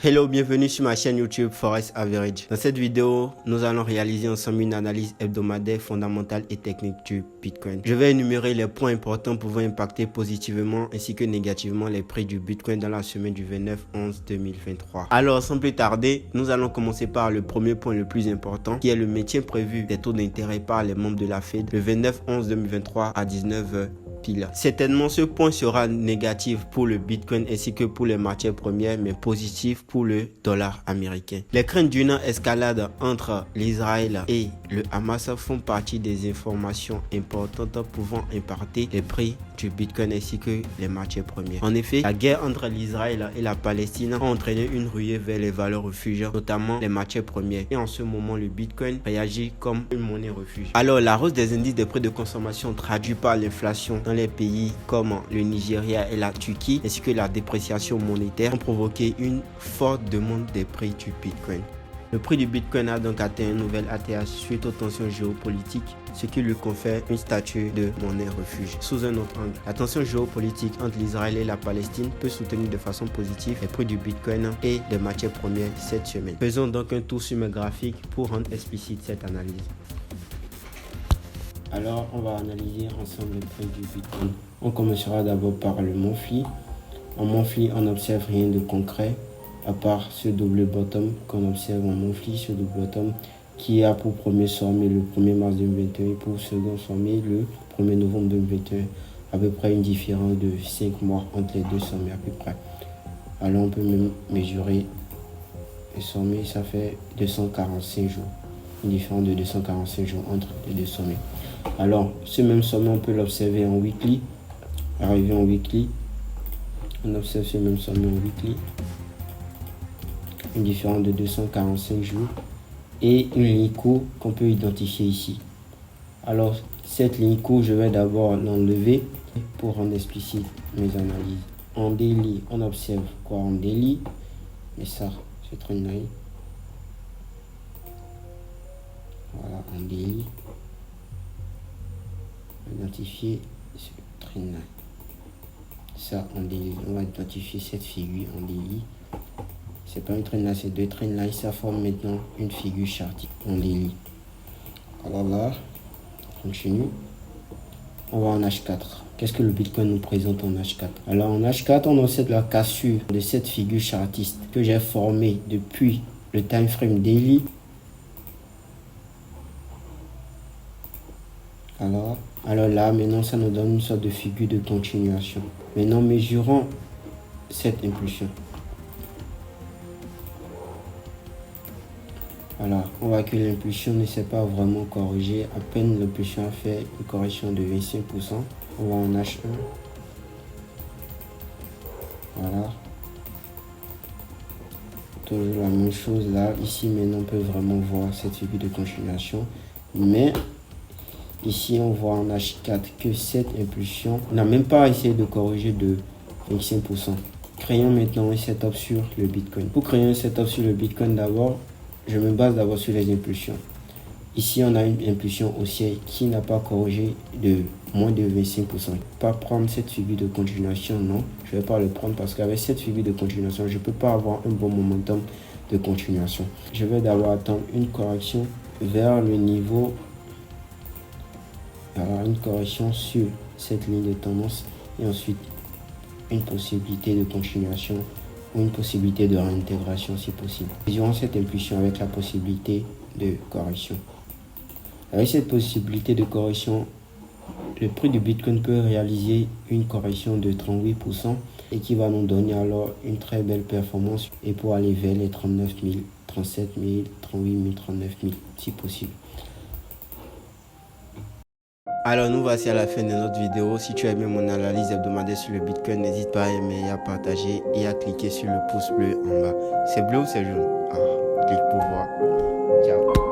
Hello, bienvenue sur ma chaîne YouTube Forex Average. Dans cette vidéo, nous allons réaliser ensemble une analyse hebdomadaire fondamentale et technique du Bitcoin. Je vais énumérer les points importants pouvant impacter positivement ainsi que négativement les prix du Bitcoin dans la semaine du 29/11/2023. Alors, sans plus tarder, nous allons commencer par le premier point le plus important qui est le maintien prévu des taux d'intérêt par les membres de la Fed le 29/11/2023 à 19h. Certainement, ce point sera négatif pour le Bitcoin ainsi que pour les matières premières, mais positif pour le dollar américain. Les craintes d'une escalade entre l'Israël et le Hamas font partie des informations importantes pouvant impacter les prix du Bitcoin ainsi que les matières premières. En effet, la guerre entre l'Israël et la Palestine a entraîné une ruée vers les valeurs refuges, notamment les matières premières. Et en ce moment, le Bitcoin réagit comme une monnaie refuge. Alors, la hausse des indices des prix de consommation traduit par l'inflation dans les pays comme le Nigeria et la Turquie, ainsi que la dépréciation monétaire ont provoqué une forte demande des prix du Bitcoin. Le prix du Bitcoin a donc atteint un nouvel ATH suite aux tensions géopolitiques, ce qui lui confère une statut de monnaie refuge. Sous un autre angle, la tension géopolitique entre l'Israël et la Palestine peut soutenir de façon positive les prix du Bitcoin et des matières premières cette semaine. Faisons donc un tour sur mes graphiques pour rendre explicite cette analyse. Alors, on va analyser ensemble le prix du Bitcoin. On commencera d'abord par le monthly. En monthly, on n'observe rien de concret, à part ce double bottom qu'on observe en monthly, ce double bottom qui a pour premier sommet le 1er mars 2021 et pour second sommet le 1er novembre 2021. À peu près une différence de 5 mois entre les deux sommets à peu près. Alors, on peut même mesurer le sommet, ça fait 245 jours. Une différence de 245 jours entre les deux sommets. Alors, ce même sommet, on peut l'observer en weekly. Arrivé en weekly, on observe ce même sommet en weekly. Une différence de 245 jours. Et une ligne courte qu'on peut identifier ici. Alors, cette ligne courte, je vais d'abord l'enlever pour rendre explicite mes analyses. En daily, on observe quoi en daily? Et ça, c'est trendline. Voilà, en daily. Identifier ce trendline. Ça en daily. On va identifier cette figure en daily. C'est pas une trendline, c'est deux trendlines. Ça forme maintenant une figure chartique en daily. Alors là, on continue. On va en H4. Qu'est-ce que le Bitcoin nous présente en H4? Alors en H4, on observe la cassure de cette figure chartiste que j'ai formée depuis le time frame daily. Alors là, maintenant, ça nous donne une sorte de figure de continuation. Maintenant, mesurons cette impulsion. Voilà, on voit que l'impulsion ne s'est pas vraiment corrigée. À peine l'impulsion a fait une correction de 25%. On va en H1. Voilà. Toujours la même chose là. Ici, maintenant, on peut vraiment voir cette figure de continuation. Mais ici, on voit en H4 que cette impulsion n'a même pas essayé de corriger de 25%. Créons maintenant un setup sur le Bitcoin. Pour créer un setup sur le Bitcoin, d'abord, je me base d'abord sur les impulsions. Ici, on a une impulsion haussière qui n'a pas corrigé de moins de 25%. Je ne vais pas prendre cette figure de continuation, non. Je ne vais pas le prendre parce qu'avec cette figure de continuation, je ne peux pas avoir un bon momentum de continuation. Je vais d'abord attendre une correction vers le niveau. Alors, une correction sur cette ligne de tendance et ensuite une possibilité de continuation ou une possibilité de réintégration si possible. Mesurons cette impulsion avec la possibilité de correction. Avec cette possibilité de correction, le prix du Bitcoin peut réaliser une correction de 38% et qui va nous donner alors une très belle performance et pour aller vers les 39 000, 37 000, 38 000, 39 000 si possible. Alors nous voici à la fin de notre vidéo. Si tu as aimé mon analyse hebdomadaire sur le Bitcoin, n'hésite pas à aimer, à partager et à cliquer sur le pouce bleu en bas. C'est bleu ou c'est jaune? Clique pour voir.